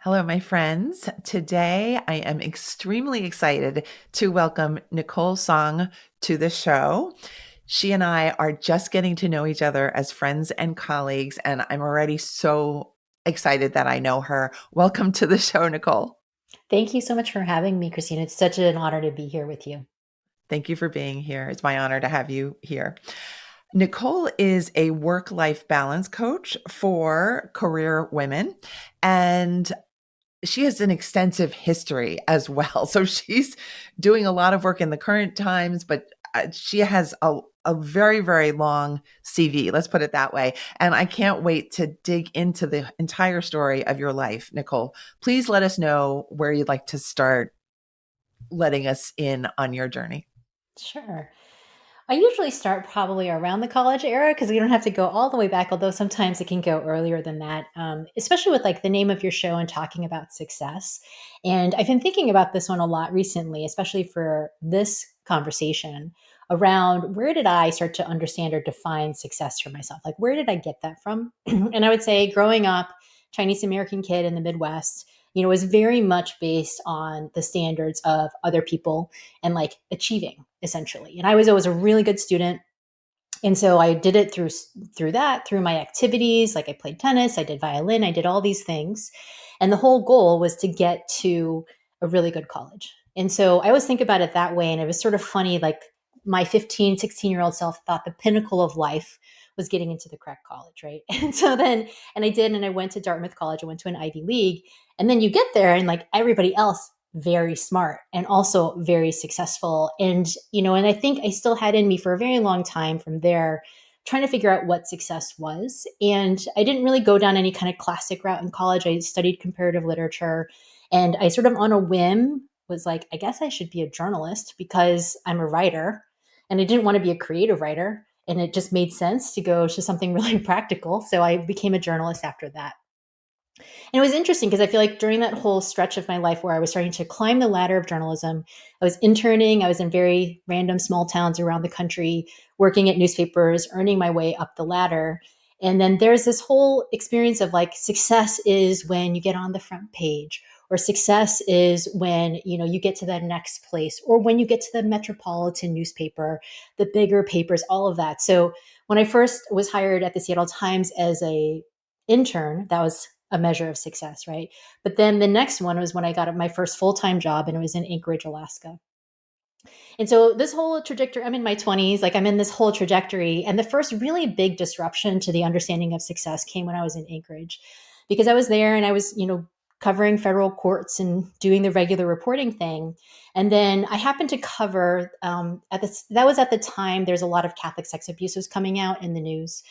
Hello, my friends. Today, I am extremely excited to welcome Nicole Tsong to the show. She and I are just getting to know each other as friends and colleagues, and I'm already so excited that I know her. Welcome to the show, Nicole. Thank you so much for having me, Christine. It's such an honor to be here with you. Thank you for being here. It's my honor to have you here. Nicole is a work life balance coach for career women. And she has an extensive history as well. So she's doing a lot of work in the current times, but she has a very, very long CV. Let's put it that way. And I can't wait to dig into the entire story of your life, Nicole. Please let us know where you'd like to start letting us in on your journey. Sure. I usually start probably around the college era because we don't have to go all the way back, although sometimes it can go earlier than that, especially with like the name of your show and talking about success. And I've been thinking about this one a lot recently, especially for this conversation around where did I start to understand or define success for myself? Like, where did I get that from? And I would say growing up, Chinese American kid in the Midwest, was very much based on the standards of other people and like achieving essentially. And I was always a really good student. And so I did it through my activities. Like I played tennis, I did violin, I did all these things. And the whole goal was to get to a really good college. And so I always think about it that way. And it was sort of funny, like my 15, 16-year-old self thought the pinnacle of life was getting into the crack college, right? And I did, and I went to Dartmouth College, I went to an Ivy League. And then you get there and like everybody else very smart and also very successful. And I think I still had in me for a very long time from there trying to figure out what success was. And I didn't really go down any kind of classic route in college. I studied comparative literature, and I sort of on a whim was like, I guess I should be a journalist because I'm a writer, and I didn't want to be a creative writer. And it just made sense to go to something really practical. So I became a journalist after that. And it was interesting because I feel like during that whole stretch of my life where I was starting to climb the ladder of journalism, I was interning, I was in very random small towns around the country, working at newspapers, earning my way up the ladder. And then there's this whole experience of like success is when you get on the front page, or success is when you get to the next place, or when you get to the metropolitan newspaper, the bigger papers, all of that. So when I first was hired at the Seattle Times as a intern, that was a measure of success, right? But then the next one was when I got my first full time job, and it was in Anchorage, Alaska. And so this whole trajectory, I'm in my 20s, like I'm in this whole trajectory. And the first really big disruption to the understanding of success came when I was in Anchorage, because I was there and I was, covering federal courts and doing the regular reporting thing. And then I happened to cover that was at the time there's a lot of Catholic sex abuse was coming out in the news.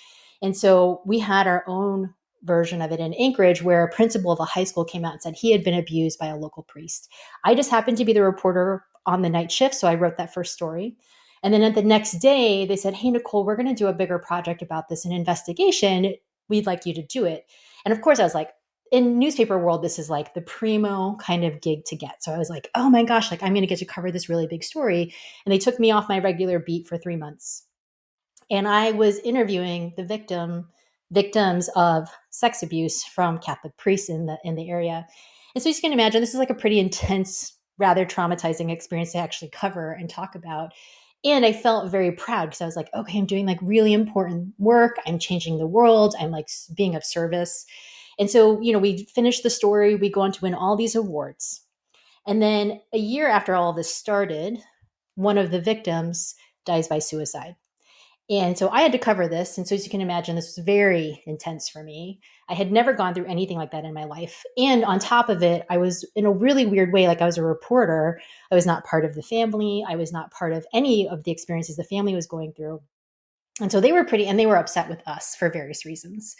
And so we had our own version of it in Anchorage, where a principal of a high school came out and said he had been abused by a local priest. I just happened to be the reporter on the night shift, so I wrote that first story. And then at the next day, they said, "Hey, Nicole, we're going to do a bigger project about this, an investigation. We'd like you to do it." And of course, I was like, in newspaper world, this is like the primo kind of gig to get. So I was like, oh my gosh, like I'm going to get to cover this really big story. And they took me off my regular beat for 3 months. And I was interviewing the victims of sex abuse from Catholic priests in the area. And so you can imagine this is like a pretty intense, rather traumatizing experience to actually cover and talk about. And I felt very proud because I was like, okay, I'm doing like really important work. I'm changing the world. I'm like being of service. And so, we finish the story, we go on to win all these awards. And then a year after all of this started, one of the victims dies by suicide. And so I had to cover this. And so, as you can imagine, this was very intense for me. I had never gone through anything like that in my life. And on top of it, I was in a really weird way, like I was a reporter. I was not part of the family. I was not part of any of the experiences the family was going through. And so they were upset with us for various reasons.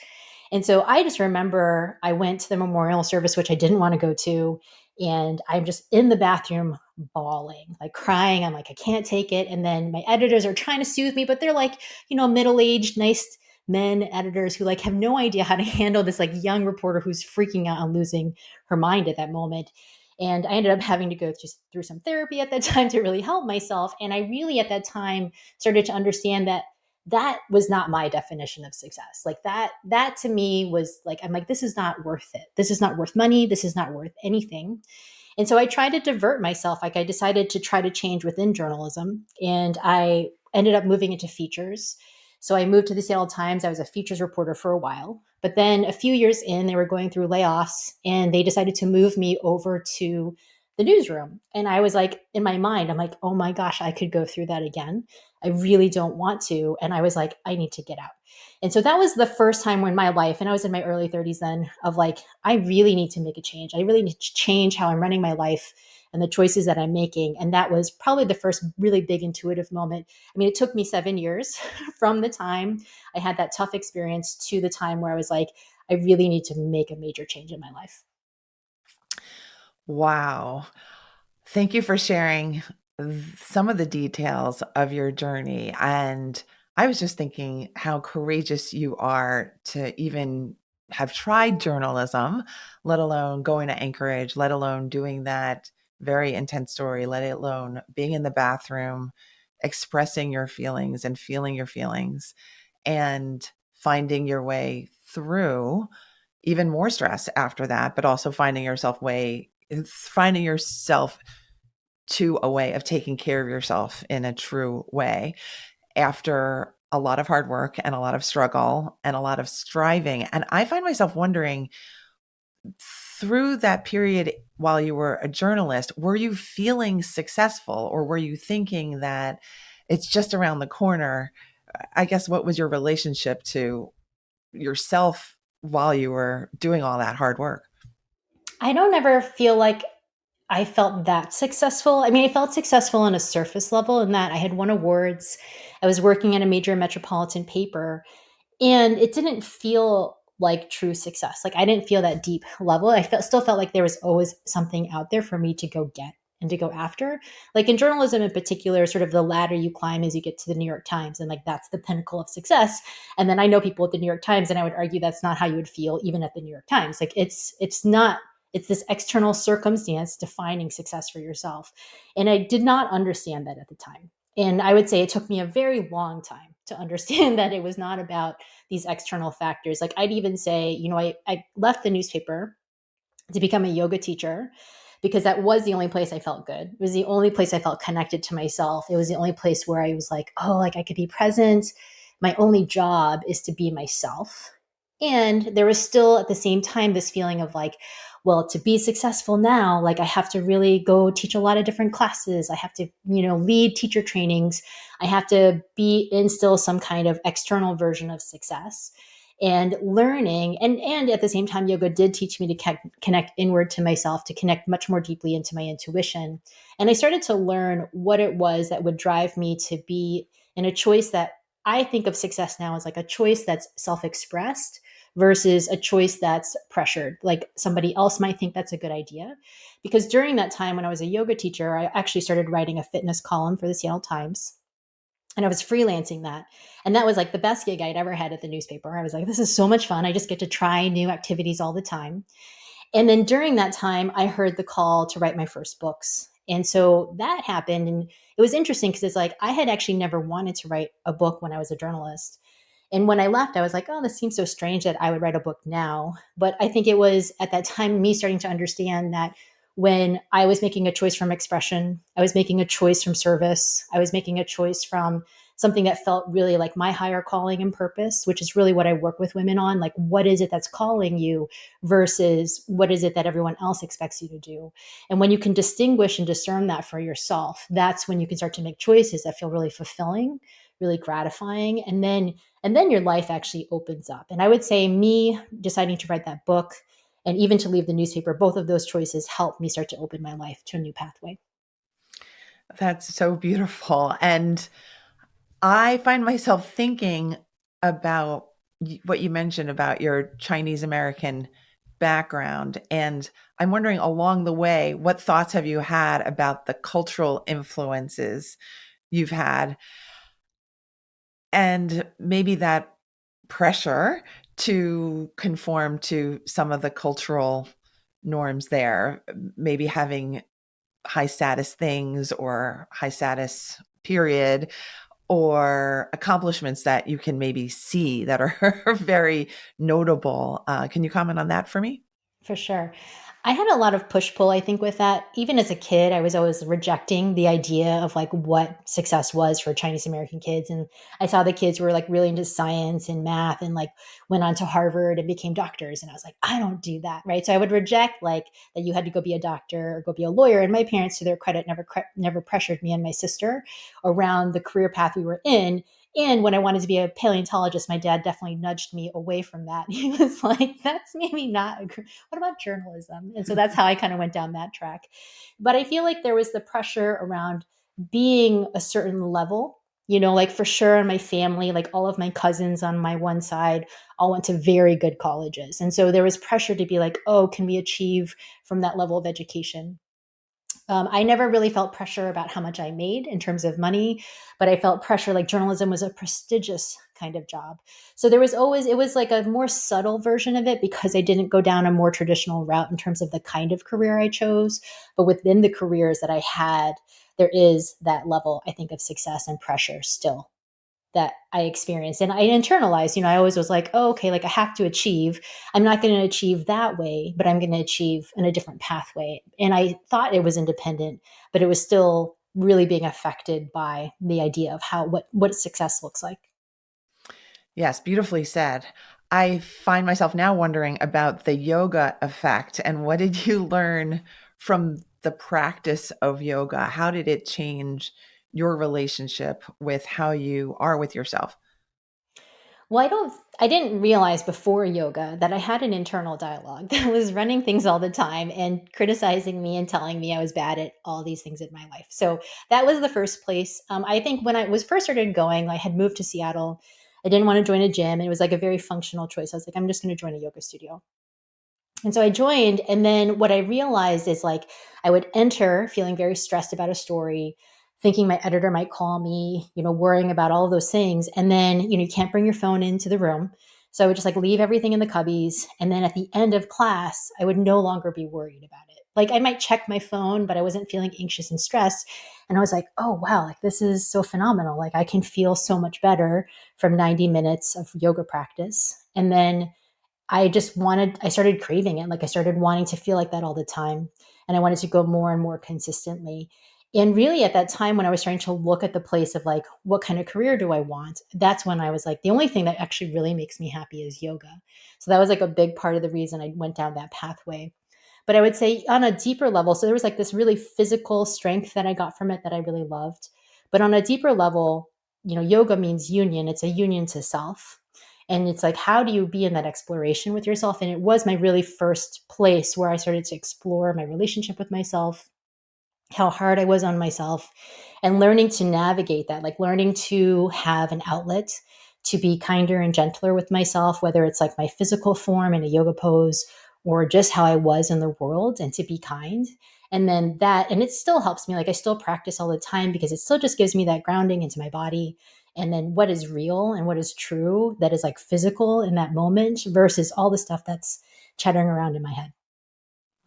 And so I just remember I went to the memorial service, which I didn't want to go to. And I'm just in the bathroom bawling, like crying. I'm like, I can't take it. And then my editors are trying to soothe me, but they're like, middle-aged, nice men editors who like have no idea how to handle this like young reporter who's freaking out and losing her mind at that moment. And I ended up having to go through some therapy at that time to really help myself. And I really at that time started to understand that that was not my definition of success. Like that to me was like, I'm like, this is not worth it. This is not worth money. This is not worth anything. And so I tried to divert myself. Like I decided to try to change within journalism, and I ended up moving into features. So I moved to the Seattle Times. I was a features reporter for a while. But then a few years in, they were going through layoffs and they decided to move me over to the newsroom. And I was like, in my mind, I'm like, oh my gosh, I could go through that again. I really don't want to. And I was like, I need to get out. And so that was the first time in my life, and I was in my early 30s then, of like, I really need to make a change. I really need to change how I'm running my life and the choices that I'm making. And that was probably the first really big intuitive moment. I mean, it took me 7 years from the time I had that tough experience to the time where I was like, I really need to make a major change in my life. Wow. Thank you for sharing some of the details of your journey. And I was just thinking how courageous you are to even have tried journalism, let alone going to Anchorage, let alone doing that very intense story, let alone being in the bathroom, expressing your feelings and feeling your feelings, and finding your way through even more stress after that, but also finding yourself to a way of taking care of yourself in a true way after a lot of hard work and a lot of struggle and a lot of striving. And I find myself wondering, through that period while you were a journalist, were you feeling successful, or were you thinking that it's just around the corner? I guess, what was your relationship to yourself while you were doing all that hard work? I don't ever feel like I felt that successful. I mean, I felt successful on a surface level in that I had won awards. I was working at a major metropolitan paper, and it didn't feel like true success. Like I didn't feel that deep level. Still felt like there was always something out there for me to go get and to go after. Like in journalism in particular, sort of the ladder you climb as you get to the New York Times, and like that's the pinnacle of success. And then I know people at the New York Times, and I would argue that's not how you would feel even at the New York Times. Like it's not, it's this external circumstance defining success for yourself. And I did not understand that at the time. And I would say it took me a very long time to understand that it was not about these external factors. Like I'd even say, I left the newspaper to become a yoga teacher because that was the only place I felt good. It was the only place I felt connected to myself. It was the only place where I was like, oh, like I could be present. My only job is to be myself. And there was still at the same time this feeling of like, well, to be successful now, like I have to really go teach a lot of different classes. I have to, lead teacher trainings. I have to instill some kind of external version of success and learning. And at the same time, yoga did teach me to connect inward to myself, to connect much more deeply into my intuition. And I started to learn what it was that would drive me to be in a choice that I think of success now as like a choice that's self-expressed versus a choice that's pressured. Like somebody else might think that's a good idea. Because during that time when I was a yoga teacher, I actually started writing a fitness column for the Seattle Times, and I was freelancing that. And that was like the best gig I'd ever had at the newspaper. I was like, this is so much fun. I just get to try new activities all the time. And then during that time, I heard the call to write my first books. And so that happened. And it was interesting because it's like I had actually never wanted to write a book when I was a journalist. And when I left, I was like, oh, this seems so strange that I would write a book now. But I think it was at that time me starting to understand that when I was making a choice from expression, I was making a choice from service, I was making a choice from something that felt really like my higher calling and purpose, which is really what I work with women on. Like, what is it that's calling you versus what is it that everyone else expects you to do? And when you can distinguish and discern that for yourself, that's when you can start to make choices that feel really fulfilling, really gratifying. And then your life actually opens up. And I would say me deciding to write that book and even to leave the newspaper, both of those choices helped me start to open my life to a new pathway. That's so beautiful. And I find myself thinking about what you mentioned about your Chinese American background. And I'm wondering, along the way, what thoughts have you had about the cultural influences you've had, and maybe that pressure to conform to some of the cultural norms there, maybe having high status things or high status period, or accomplishments that you can maybe see that are very notable. Can you comment on that for me? For sure. I had a lot of push pull, I think, with that. Even as a kid, I was always rejecting the idea of like what success was for Chinese American kids. And I saw the kids were like really into science and math and like went on to Harvard and became doctors. And I was like, I don't do that. Right. So I would reject like that you had to go be a doctor or go be a lawyer. And my parents, to their credit, never pressured me and my sister around the career path we were in. And when I wanted to be a paleontologist, my dad definitely nudged me away from that. He was like, that's maybe not a what about journalism? And so that's how I kind of went down that track. But I feel like there was the pressure around being a certain level, like for sure in my family, like all of my cousins on my one side all went to very good colleges. And so there was pressure to be like, oh, can we achieve from that level of education? I never really felt pressure about how much I made in terms of money, but I felt pressure like journalism was a prestigious kind of job. So there was always, it was like a more subtle version of it because I didn't go down a more traditional route in terms of the kind of career I chose. But within the careers that I had, there is that level, I think, of success and pressure still that I experienced. And I internalized, I always was like, oh, okay, like I have to achieve. I'm not going to achieve that way, but I'm going to achieve in a different pathway. And I thought it was independent, but it was still really being affected by the idea of what success looks like. Yes, beautifully said. I find myself now wondering about the yoga effect and what did you learn from the practice of yoga? How did it change your relationship with how you are with yourself? Well, I didn't realize before yoga that I had an internal dialogue that was running things all the time and criticizing me and telling me I was bad at all these things in my life. So that was the first place. I think when I was first started going, I had moved to Seattle. I didn't want to join a gym. And it was like a very functional choice. I was like, I'm just going to join a yoga studio. And so I joined. And then what I realized is like I would enter feeling very stressed about a story, thinking my editor might call me, worrying about all of those things. And then, you can't bring your phone into the room. So I would just like leave everything in the cubbies. And then at the end of class, I would no longer be worried about it. Like I might check my phone, but I wasn't feeling anxious and stressed. And I was like, oh, wow, like this is so phenomenal. Like I can feel so much better from 90 minutes of yoga practice. And then I started craving it. Like I started wanting to feel like that all the time. And I wanted to go more and more consistently. And really at that time when I was starting to look at the place of like, what kind of career do I want? That's when I was like, the only thing that actually really makes me happy is yoga. So that was like a big part of the reason I went down that pathway. But I would say on a deeper level, so there was like this really physical strength that I got from it that I really loved. But on a deeper level, yoga means union. It's a union to self. And it's like, how do you be in that exploration with yourself? And it was my really first place where I started to explore my relationship with myself, how hard I was on myself, and learning to navigate that, like learning to have an outlet to be kinder and gentler with myself, whether it's like my physical form in a yoga pose or just how I was in the world and to be kind. And then that, and it still helps me. Like I still practice all the time because it still just gives me that grounding into my body. And then what is real and what is true that is like physical in that moment versus all the stuff that's chattering around in my head.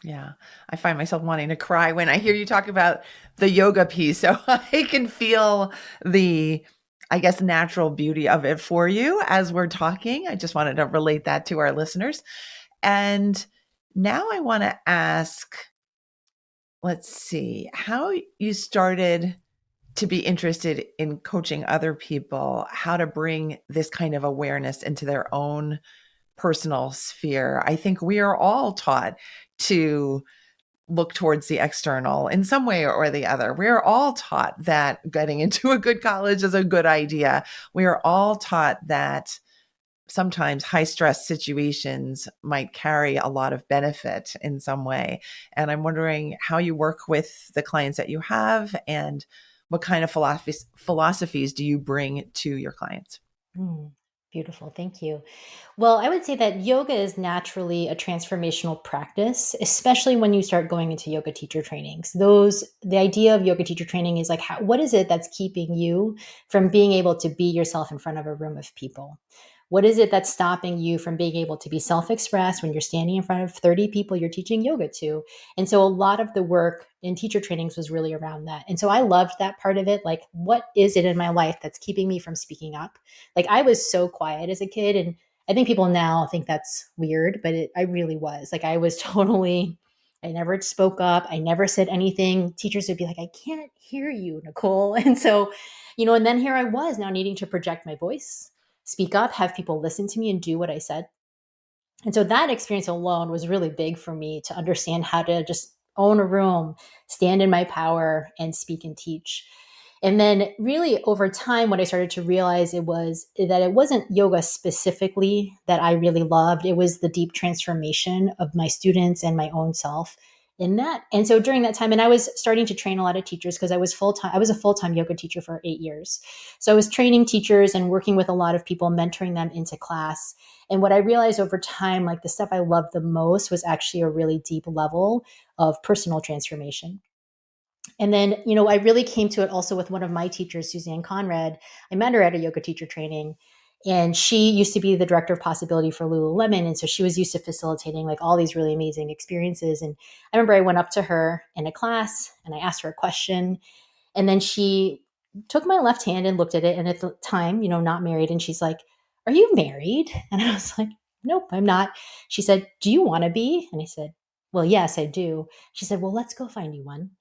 Yeah, I find myself wanting to cry when I hear you talk about the yoga piece. So I can feel the, I guess, natural beauty of it for you as we're talking. I just wanted to relate that to our listeners. And now I want to ask, let's see, how you started to be interested in coaching other people, how to bring this kind of awareness into their own personal sphere. I think we are all taught to look towards the external in some way or the other. We're all taught that getting into a good college is a good idea. We are all taught that sometimes high stress situations might carry a lot of benefit in some way. And I'm wondering how you work with the clients that you have and what kind of philosophies do you bring to your clients? Mm, beautiful. Thank you. Well, I would say that yoga is naturally a transformational practice, especially when you start going into yoga teacher trainings. The idea of yoga teacher training is like, what is it that's keeping you from being able to be yourself in front of a room of people? What is it that's stopping you from being able to be self-expressed when you're standing in front of 30 people you're teaching yoga to? And so a lot of the work in teacher trainings was really around that. And so I loved that part of it. Like, what is it in my life that's keeping me from speaking up? Like, I was so quiet as a kid, and I think people now think that's weird, but I really was. Like, I was totally, I never spoke up. I never said anything. Teachers would be like, I can't hear you, Nicole. And so, and then here I was now needing to project my voice, speak up, have people listen to me and do what I said. And so that experience alone was really big for me to understand how to just own a room, stand in my power, and speak and teach. And then really over time, what I started to realize it was that it wasn't yoga specifically that I really loved. It was the deep transformation of my students and my own self in that. And so during that time, and I was starting to train a lot of teachers because I was full-time, I was a full-time yoga teacher for 8 years. So I was training teachers and working with a lot of people, mentoring them into class. And what I realized over time, like the stuff I loved the most was actually a really deep level of personal transformation. And then, I really came to it also with one of my teachers, Suzanne Conrad. I met her at a yoga teacher training, and she used to be the director of possibility for Lululemon. And so she was used to facilitating like all these really amazing experiences. And I remember I went up to her in a class and I asked her a question. And then she took my left hand and looked at it. And at the time, not married. And she's like, "Are you married?" And I was like, "Nope, I'm not." She said, "Do you want to be?" And I said, "Well, yes, I do." She said, "Well, let's go find you one."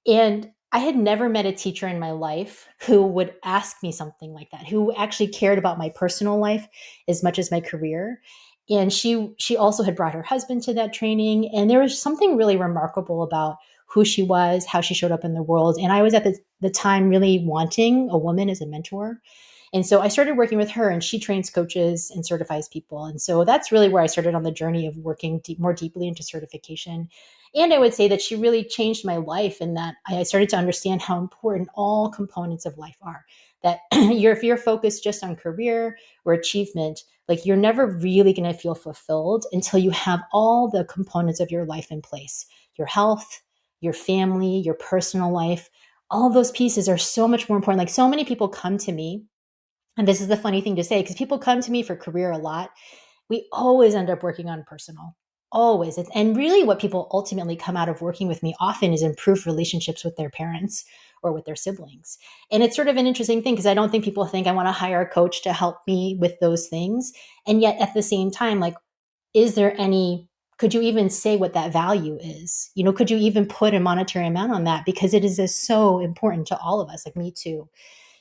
And I had never met a teacher in my life who would ask me something like that, who actually cared about my personal life as much as my career. And she also had brought her husband to that training. And there was something really remarkable about who she was, how she showed up in the world. And I was at the time really wanting a woman as a mentor. And so I started working with her, and she trains coaches and certifies people. And so that's really where I started on the journey of working more deeply into certification. And I would say that she really changed my life in that I started to understand how important all components of life are. That if you're focused just on career or achievement, like you're never really going to feel fulfilled until you have all the components of your life in place. Your health, your family, your personal life, all those pieces are so much more important. Like so many people come to me, and this is the funny thing to say, because people come to me for career a lot. We always end up working on personal, always. And really, what people ultimately come out of working with me often is improved relationships with their parents or with their siblings. And it's sort of an interesting thing because I don't think people think I want to hire a coach to help me with those things. And yet, at the same time, like, is there any, could you even say what that value is? Could you even put a monetary amount on that? Because it is just so important to all of us, like me too.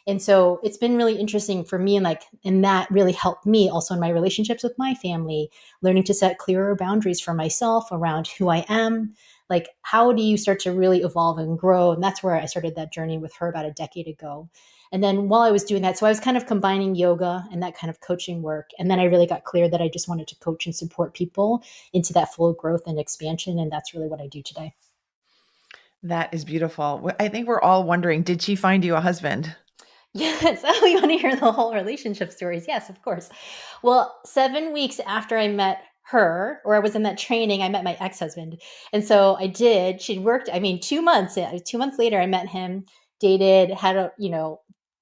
And so it's been really interesting for me, and that really helped me also in my relationships with my family, learning to set clearer boundaries for myself around who I am. Like, how do you start to really evolve and grow? And that's where I started that journey with her about a decade ago. And then while I was doing that, so I was kind of combining yoga and that kind of coaching work. And then I really got clear that I just wanted to coach and support people into that full growth and expansion. And that's really what I do today. That is beautiful. I think we're all wondering, did she find you a husband? Yes. Oh, you want to hear the whole relationship stories? Yes, of course. Well, 7 weeks after I met her, or I was in that training, I met my ex-husband. And so I did. She'd worked, 2 months. 2 months later, I met him, dated,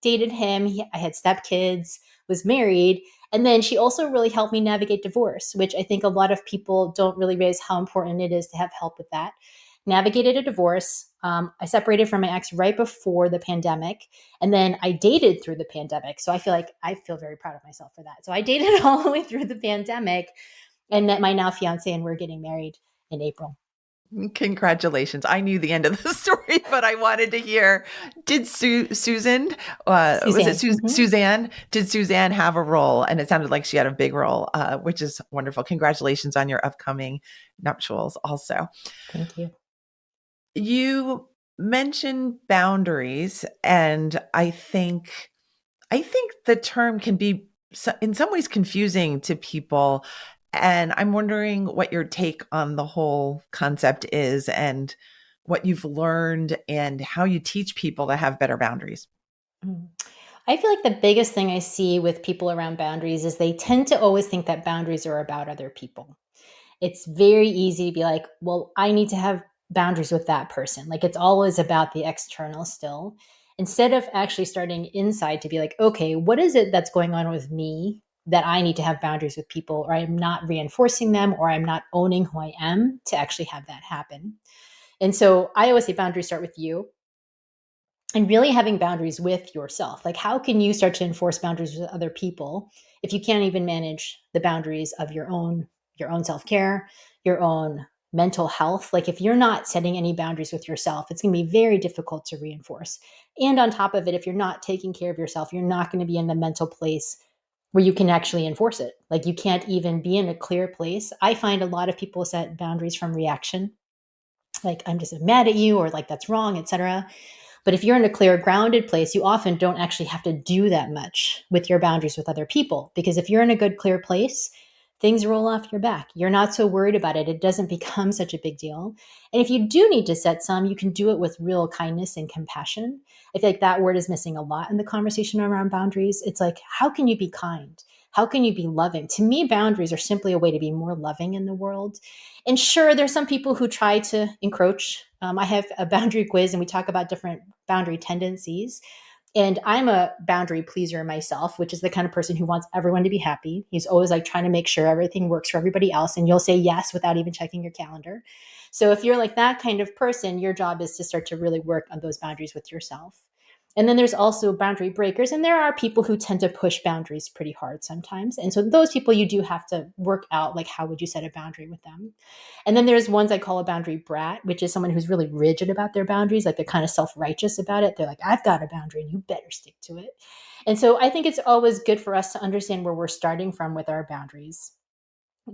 dated him. I had stepkids, was married. And then she also really helped me navigate divorce, which I think a lot of people don't really realize how important it is to have help with that. Navigated a divorce. I separated from my ex right before the pandemic. And then I dated through the pandemic. So I feel very proud of myself for that. So I dated all the way through the pandemic and met my now fiance, and we're getting married in April. Congratulations. I knew the end of the story, but I wanted to hear, did Susan, was it Suzanne. Suzanne? Did Suzanne have a role? And it sounded like she had a big role, which is wonderful. Congratulations on your upcoming nuptials also. Thank you. You mentioned boundaries, and I think the term can be in some ways confusing to people. And I'm wondering what your take on the whole concept is and what you've learned and how you teach people to have better boundaries. Mm. I feel like the biggest thing I see with people around boundaries is they tend to always think that boundaries are about other people. It's very easy to be like, well, I need to have boundaries with that person. Like it's always about the external still, instead of actually starting inside to be like, okay, what is it that's going on with me that I need to have boundaries with people, or I'm not reinforcing them, or I'm not owning who I am to actually have that happen. And so I always say boundaries start with you, and really having boundaries with yourself. Like, how can you start to enforce boundaries with other people if you can't even manage the boundaries of your own self-care, your own mental health? Like, if you're not setting any boundaries with yourself, it's going to be very difficult to reinforce. And on top of it, if you're not taking care of yourself, you're not going to be in the mental place where you can actually enforce it. Like, you can't even be in a clear place. I find a lot of people set boundaries from reaction, like, I'm just mad at you, or like, that's wrong, etc. But if you're in a clear, grounded place, you often don't actually have to do that much with your boundaries with other people. Because if you're in a good, clear place, things roll off your back. You're not so worried about it. It doesn't become such a big deal. And if you do need to set some, you can do it with real kindness and compassion. I feel like that word is missing a lot in the conversation around boundaries. It's like, how can you be kind? How can you be loving? To me, boundaries are simply a way to be more loving in the world. And sure, there's some people who try to encroach. I have a boundary quiz, and we talk about different boundary tendencies. And I'm a boundary pleaser myself, which is the kind of person who wants everyone to be happy. He's always like trying to make sure everything works for everybody else. And you'll say yes without even checking your calendar. So if you're like that kind of person, your job is to start to really work on those boundaries with yourself. And then there's also boundary breakers. And there are people who tend to push boundaries pretty hard sometimes. And so those people, you do have to work out, like, how would you set a boundary with them? And then there's ones I call a boundary brat, which is someone who's really rigid about their boundaries. Like, they're kind of self-righteous about it. They're like, I've got a boundary and you better stick to it. And so I think it's always good for us to understand where we're starting from with our boundaries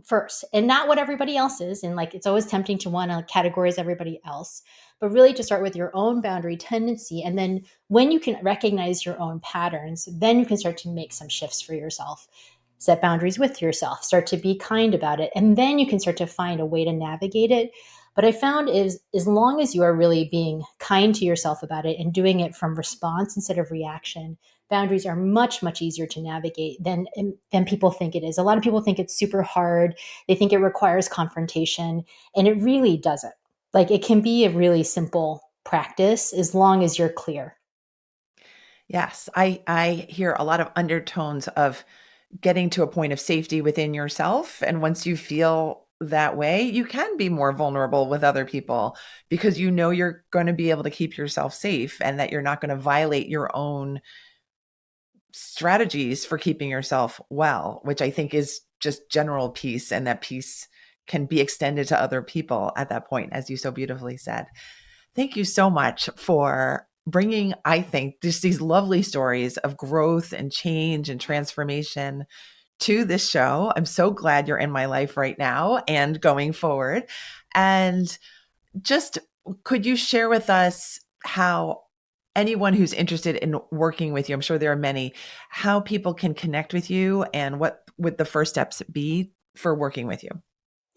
first, and not what everybody else is. And like, it's always tempting to want to categorize everybody else, but really to start with your own boundary tendency. And then when you can recognize your own patterns, then you can start to make some shifts for yourself, set boundaries with yourself, start to be kind about it, and then you can start to find a way to navigate it. But I found is, as long as you are really being kind to yourself about it and doing it from response instead of reaction, boundaries are much, much easier to navigate than people think it is. A lot of people think it's super hard. They think it requires confrontation, and it really doesn't. Like, it can be a really simple practice as long as you're clear. Yes, I hear a lot of undertones of getting to a point of safety within yourself, and once you feel that way, you can be more vulnerable with other people because you know you're going to be able to keep yourself safe and that you're not going to violate your own strategies for keeping yourself well, which I think is just general peace, and that peace can be extended to other people at that point, as you so beautifully said. Thank you so much for bringing, I think, just these lovely stories of growth and change and transformation to this show. I'm so glad you're in my life right now and going forward. And just could you share with us how anyone who's interested in working with you, I'm sure there are many, how people can connect with you and what would the first steps be for working with you?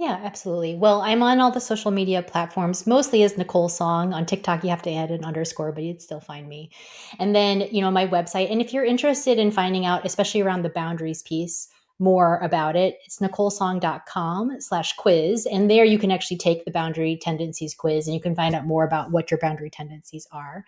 Yeah, absolutely. Well, I'm on all the social media platforms, mostly as Nicole Song. On TikTok, you have to add an underscore, but you'd still find me. And then, my website. And if you're interested in finding out, especially around the boundaries piece, more about it, it's nicolesong.com/quiz. And there you can actually take the boundary tendencies quiz, and you can find out more about what your boundary tendencies are.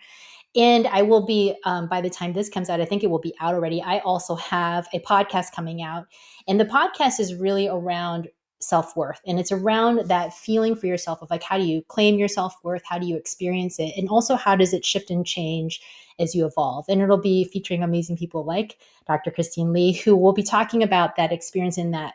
And I will be, by the time this comes out, I think it will be out already. I also have a podcast coming out. And the podcast is really around self worth. And it's around that feeling for yourself of like, how do you claim your self worth? How do you experience it? And also, how does it shift and change as you evolve? And it'll be featuring amazing people like Dr. Christine Lee, who will be talking about that experience in that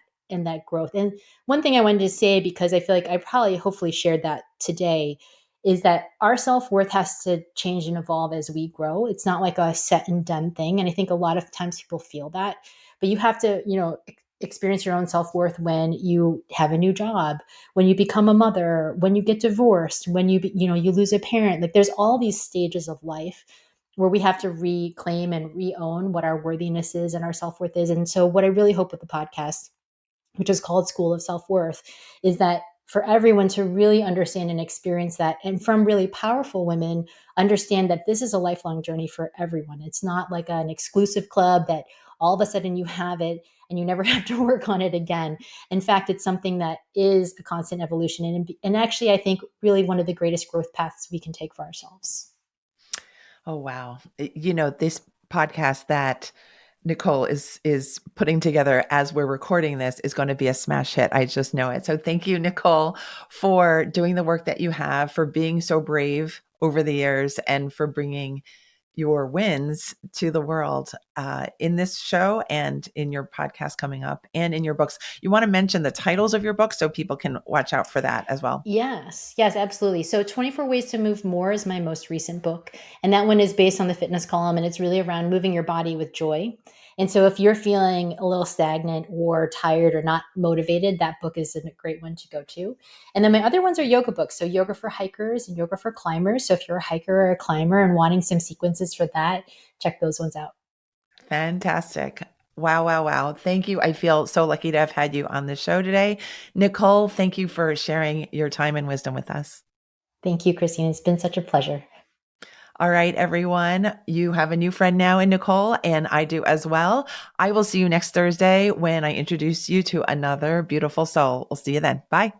growth. And one thing I wanted to say, because I feel like I probably hopefully shared that today, is that our self-worth has to change and evolve as we grow. It's not like a set and done thing. And I think a lot of times people feel that, but you have to, experience your own self-worth when you have a new job, when you become a mother, when you get divorced, when you lose a parent. Like, there's all these stages of life where we have to reclaim and re-own what our worthiness is and our self-worth is. And so what I really hope with the podcast, which is called School of Self-Worth, is that for everyone to really understand and experience that. And from really powerful women, understand that this is a lifelong journey for everyone. It's not like an exclusive club that all of a sudden you have it and you never have to work on it again. In fact, it's something that is a constant evolution. And actually, I think really one of the greatest growth paths we can take for ourselves. Oh, wow. This podcast that Nicole is putting together as we're recording this is going to be a smash hit. I just know it. So thank you, Nicole, for doing the work that you have, for being so brave over the years, and for bringing your wins to the world in this show and in your podcast coming up and in your books. You want to mention the titles of your books so people can watch out for that as well. Yes, yes, absolutely. So 24 Ways to Move More is my most recent book. And that one is based on the fitness column, and it's really around moving your body with joy. And so if you're feeling a little stagnant or tired or not motivated, that book is a great one to go to. And then my other ones are yoga books. So yoga for hikers and yoga for climbers. So if you're a hiker or a climber and wanting some sequences for that, check those ones out. Fantastic. Wow, wow, wow. Thank you. I feel so lucky to have had you on the show today. Nicole, thank you for sharing your time and wisdom with us. Thank you, Christine. It's been such a pleasure. All right, everyone. You have a new friend now in Nicole, and I do as well. I will see you next Thursday when I introduce you to another beautiful soul. We'll see you then. Bye.